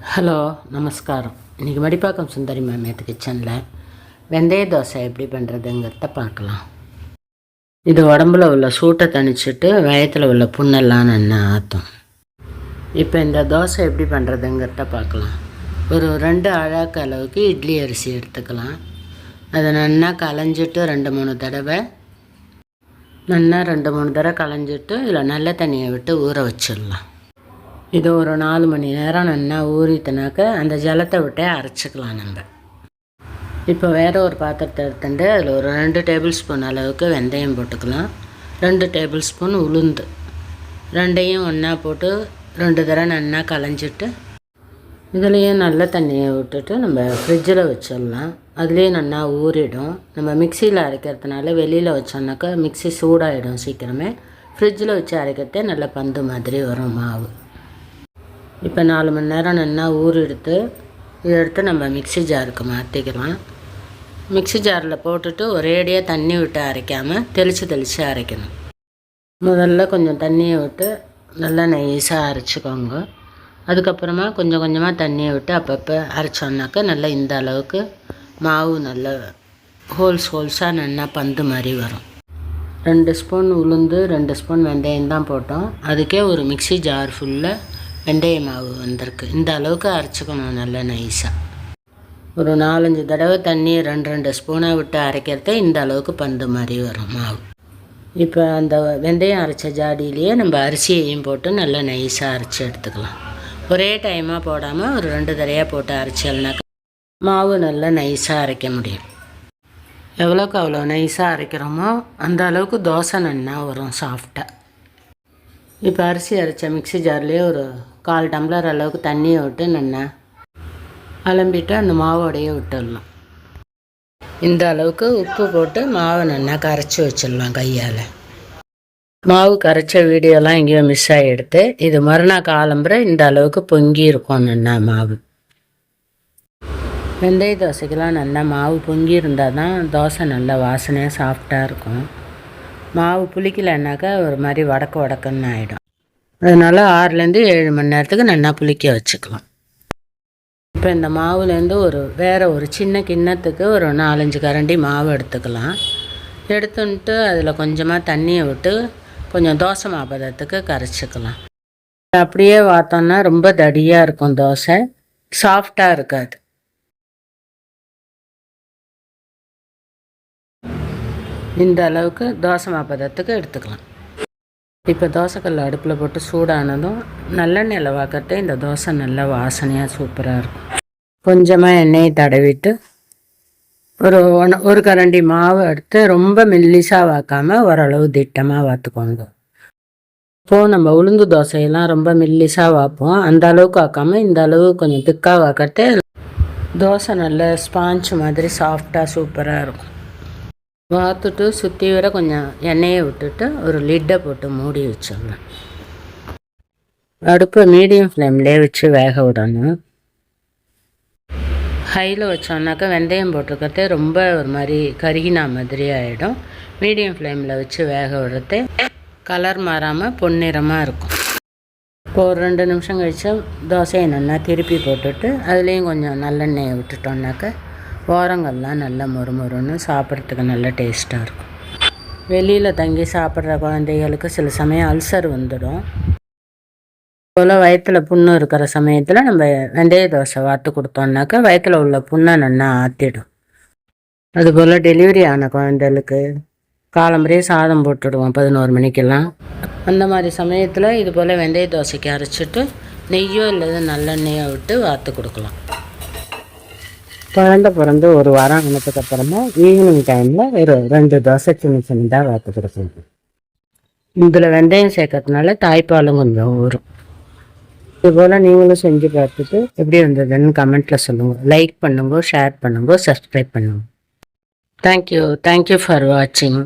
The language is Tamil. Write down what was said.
ஹலோ, நமஸ்காரம். இன்றைக்கி மடிப்பாக்கம் சுந்தரி மேமேத்து கிச்சனில் வெந்தய தோசை எப்படி பண்ணுறதுங்கிறத பார்க்கலாம். இது உடம்புல உள்ள சூட்டை தணிச்சிட்டு வயத்தில் உள்ள புண்ணெல்லாம் நல்லா ஆற்றும். இப்போ இந்த தோசை எப்படி பண்ணுறதுங்கிறத பார்க்கலாம். ஒரு 2 அழாக்கு அளவுக்கு இட்லி அரிசி எடுத்துக்கலாம். அதை நல்லா களைஞ்சிட்டு 2-3 தடவை களைஞ்சிட்டு இதில் நல்ல தண்ணியை விட்டு ஊற வச்சிடலாம். இது ஒரு 4 மணி நேரம் நல்லா ஊறித்தினாக்க அந்த ஜலத்தை விட்டே அரைச்சிக்கலாம் நம்ம. இப்போ வேறு ஒரு பாத்திரத்தை எடுத்துட்டு அதில் ஒரு 2 டேபிள் ஸ்பூன் அளவுக்கு வெந்தயம் போட்டுக்கலாம். 2 டேபிள் ஸ்பூன் உளுந்து, ரெண்டையும் ஒன்றா போட்டு 2 தடவை நல்லா களைஞ்சிட்டு இதுலேயும் நல்ல தண்ணியை விட்டுட்டு நம்ம ஃப்ரிட்ஜில் வச்சிடலாம். அதுலேயும் நல்லா ஊறிடும். நம்ம மிக்சியில் அரைக்கிறதுனால வெளியில் வச்சோம்னாக்கா மிக்சி சூடாகிடும் சீக்கிரமே. ஃப்ரிட்ஜில் வச்சு அரைக்கிறதே நல்ல பந்து மாதிரி வரும் மாவு. இப்போ 4 மணி நேரம் நல்லா இதை எடுத்து நம்ம மிக்சி ஜாருக்கு மாற்றிக்கலாம். மிக்சி ஜாரில் போட்டுட்டு ஒரேடியாக தண்ணி விட்டு அரைக்காமல் தெளித்து அரைக்கணும். முதல்ல கொஞ்சம் தண்ணியை விட்டு நல்லா நைஸாக அரைச்சிக்கோங்க. அதுக்கப்புறமா கொஞ்சம் கொஞ்சமாக தண்ணியை விட்டு அப்பப்போ அரைச்சோன்னாக்கா நல்லா இந்த அளவுக்கு மாவு நல்லா ஹோல்ஸாக நல்லா பந்து மாதிரி வரும். 2 ஸ்பூன் உளுந்து 2 ஸ்பூன் வெந்தயம் தான் போட்டோம். அதுக்கே ஒரு மிக்சி ஜார் ஃபுல்லாக வெந்தய மாவு வந்திருக்கு. இந்த அளவுக்கு அரைச்சிக்கணும் நல்லா நைஸாக. ஒரு 4-5 தடவை தண்ணி 2 ஸ்பூனாக விட்டு அரைக்கிறத இந்த அளவுக்கு பந்து மாதிரி வரும் மாவு. இப்போ அந்த வெந்தயம் அரைச்ச ஜாடியிலேயே நம்ம அரிசியையும் போட்டு நல்லா நைஸாக அரைச்சி எடுத்துக்கலாம். ஒரே டைமாக போடாமல் ஒரு 2 தடவையாக போட்டு அரைச்சல்னாக்கா மாவு நல்லா நைஸாக அரைக்க முடியும். எவ்வளோக்கு அவ்வளோ நைஸாக அரைக்கிறோமோ அந்த அளவுக்கு தோசை நல்லா வரும் சாஃப்டாக. இப்போ அரிசி அரைச்ச மிக்சி ஜார்லேயே ஒரு 1/4 டம்ளர் அளவுக்கு தண்ணியை விட்டு நல்லா அலம்பிட்டு அந்த மாவோடையே விட்டுடலாம். இந்த அளவுக்கு உப்பு போட்டு மாவை நல்லா கரைச்சி வச்சிடலாம் கையால். மாவு கரைச்ச வீடியோலாம் எங்கேயோ மிஸ் ஆகிடுது. இது மறுநாள் காலம்புற இந்த அளவுக்கு பொங்கி இருக்கும் நல்லா மாவு. வெந்தய தோசைக்கெல்லாம் நல்லா மாவு பொங்கி இருந்தால் தான் தோசை நல்லா வாசனையாக சாஃப்டாக இருக்கும். மாவு புளிக்கலைன்னாக்கா ஒரு மாதிரி வடக்குன்னு ஆகிடும். அதனால் 6லேருந்து 7 மணி நேரத்துக்கு நல்லா புளிக்க வச்சுக்கலாம். இப்போ இந்த மாவுலேருந்து வேறு ஒரு சின்ன கிண்ணத்துக்கு ஒரு 4-5 கரண்டி மாவு எடுத்துக்கலாம். எடுத்துன்ட்டு அதில் கொஞ்சமாக தண்ணியை விட்டு கொஞ்சம் தோசை மாப்பதத்துக்கு கரைச்சிக்கலாம். அப்படியே பார்த்தோன்னா ரொம்ப தடியாக இருக்கும் தோசை, சாஃப்டாக இருக்காது. இந்த அளவுக்கு தோசை மாப்பதத்துக்கு எடுத்துக்கலாம். இப்போ தோசைக்கல் அடுப்பில் போட்டு சூடானதும் நல்லெண்ணெயில் வாக்கட்டு இந்த தோசை நல்லா வாசனையாக சூப்பராக இருக்கும். கொஞ்சமாக எண்ணெயை தடவிட்டு ஒரு கரண்டி மாவு எடுத்து ரொம்ப மெல்லிசாக வாக்காமல் ஓரளவு திட்டமாக வாத்துக்கோங்க. இப்போது நம்ம உளுந்து தோசையெல்லாம் ரொம்ப மெல்லிசாக வாப்போம். அந்த அளவுக்கு வாக்காமல் இந்த அளவு கொஞ்சம் திக்காக வாக்கட்டு தோசை நல்ல ஸ்பாஞ்ச் மாதிரி சாஃப்டாக சூப்பராக இருக்கும். வாத்துட்டு சுற்றி வர கொஞ்சம் எண்ணெயை விட்டுட்டு ஒரு லிட்டை போட்டு மூடி வச்சிடலாம். அடுப்பை மீடியம் ஃப்ளேம்லேயே வச்சு வேக விடணும். ஹையில் வச்சோன்னாக்கா வெந்தயம் போட்டிருக்கிறதே ரொம்ப ஒரு மாதிரி கருகினா மாதிரி ஆகிடும். மீடியம் ஃப்ளேமில் வச்சு வேக விடுறதே கலர் மாறாமல் பொன்னிறமாக இருக்கும். இப்போ ஒரு 2 நிமிஷம் கழிச்சு தோசையை நல்லா திருப்பி போட்டுட்டு அதுலேயும் கொஞ்சம் நல்லெண்ணெயை விட்டுட்டோன்னாக்கா ஓரங்கள்லாம் நல்லா மொறுமொறுன்னு சாப்பிட்றதுக்கு நல்ல டேஸ்ட்டாக இருக்கும். வெளியில் தங்கி சாப்பிட்ற குழந்தைகளுக்கு சில சமயம் அல்சர் வந்துடும். போல் வயிற்றில் புண்ணு இருக்கிற சமயத்தில் நம்ம வெந்தய தோசை வாத்து கொடுத்தோம்னாக்கா வயிற்றில் உள்ள புண்ணை நல்லா ஆற்றிடும். அதுபோல் டெலிவரி ஆன குழந்தைகளுக்கு காலம்பறையே சாதம் போட்டுடுவோம் 11 மணிக்கெல்லாம். அந்த மாதிரி சமயத்தில் இது போல் வெந்தய தோசைக்கு அரைச்சிட்டு நெய்யோ இல்லது நல்லெண்ணெயோ விட்டு வாத்து கொடுக்கலாம். குழந்தை பிறந்து 1 வாரம் ஆனதுக்கு அப்புறமா ஈவினிங் டைமில் ஒரு 2 தோசை சின்னதாக வாத்து கொடுக்கணும். இதில் வெந்தயம் சேர்க்கறதுனால தாய்ப்பாலும் கொஞ்சம் ஊறும். இதுபோல் நீங்களும் செஞ்சு பார்த்துட்டு எப்படி வந்ததுன்னு கமெண்ட்டில் சொல்லுங்கள். லைக் பண்ணுங்க, ஷேர் பண்ணுங்க, சப்ஸ்கிரைப் பண்ணுங்க. தேங்க்யூ ஃபார் வாட்சிங்.